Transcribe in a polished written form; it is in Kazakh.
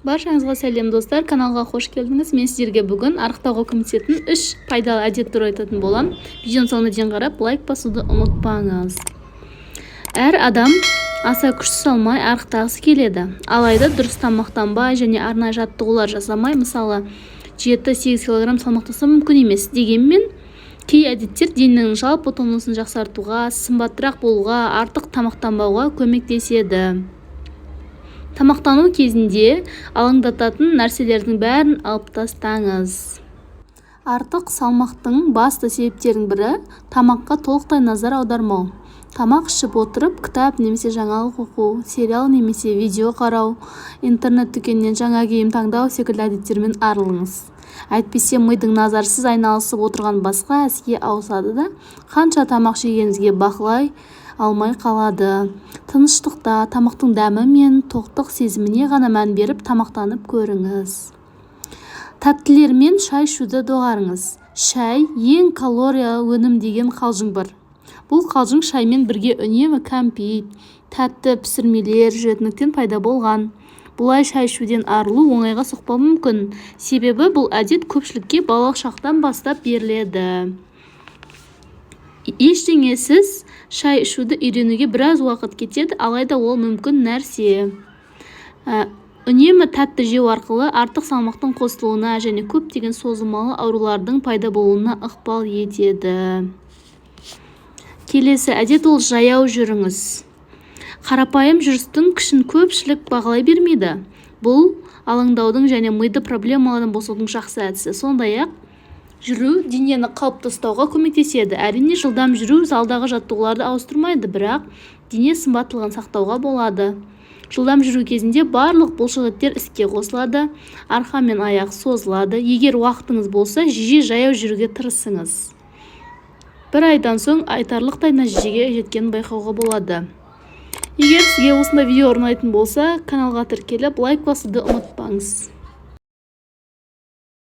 Баршаңызға сәлем достар, каналға қош келдіңіз. Мен сіздерге бүгін арықтауға көмектесетін 3 пайдалы әдет туралы айтатын болам. Видеоны соңына дейін қарап, лайк басуды ұмытпаңыз. Әр адам аса күш салмай арықтағысы келеді. Алайда дұрыс тамақтанбай және арнайы жаттығулар жасамай, мысалы 7-8 кг салмақтаса мүмкін емес. Дегенмен, кей әдеттер дененің жалпы тонусын жақсартуға, сымбаттырақ болуға, артық тамақтанбауға көмектеседі. Тамақтану кезінде алаңдататын нәрселердің бәрін алып тастаңыз. Артық салмақтың басты себептерінің бірі тамаққа толықтай назар аудармау. Тамақ ішіп отырып, кітап немесе жаңалық оқу, сериал немесе видео қарау, интернет дүкеннен жаңа киім таңдау секілді әдеттермен арылыңыз. Әйтпесе мидың назарсыз айналысып отырған басқа іске ауысады да, қанша тамақ жегеніңізге бақылай алмай қалады. Тыныштықта тамақтың дәмі мен тоқтық сезіміне ғана мән беріп тамақтанып көріңіз. Тәттілермен шай ішуді доғарыңыз. Шай ең калория өнім деген қалжың бар. Бұл қалжың шаймен бірге үнемі кәмпит, тәтті пісірмелер жүретіндіктен пайда болған. Бұлай шай ішуден арылу оңайға соқпауы мүмкін. Себебі бұл әдет көпшілікке балалық шақтан бастап беріледі. Ештеңесіз шай ішуді үйренуге біраз уақыт кетеді, алайда ол мүмкін нәрсе. Үнемі тәтті жеу арқылы артық салмақтың қосылуына және көптеген созылмалы аурулардың пайда болуына ықпал етеді. Келесі әдет ол жаяу жүріңіз. Қарапайым жүрістің күшін көпшілік бағалай бермейді. Бұл алаңдаудың және миды проблемалардан босаудың жақсы әдісі. Сондай-ақ жүру денені қалыпты ұстауға көмектеседі. Әрине, жылдам жүру залдағы жаттығуларды ауыстырмайды, бірақ дене сымбаттылығын сақтауға болады. Жылдам жүру кезінде барлық бұлшықеттер іске қосылады, арқа мен аяқ созылады. Егер уақытыңыз болса, жиі жаяу жүруге тырысыңыз. Бір айдан соң айтарлықтай нәтижеге жеткенін байқауға болады. Егер сізге осындай видео ұнайтын болса, каналға тіркеліп, лайк басуды ұмытпаңыз.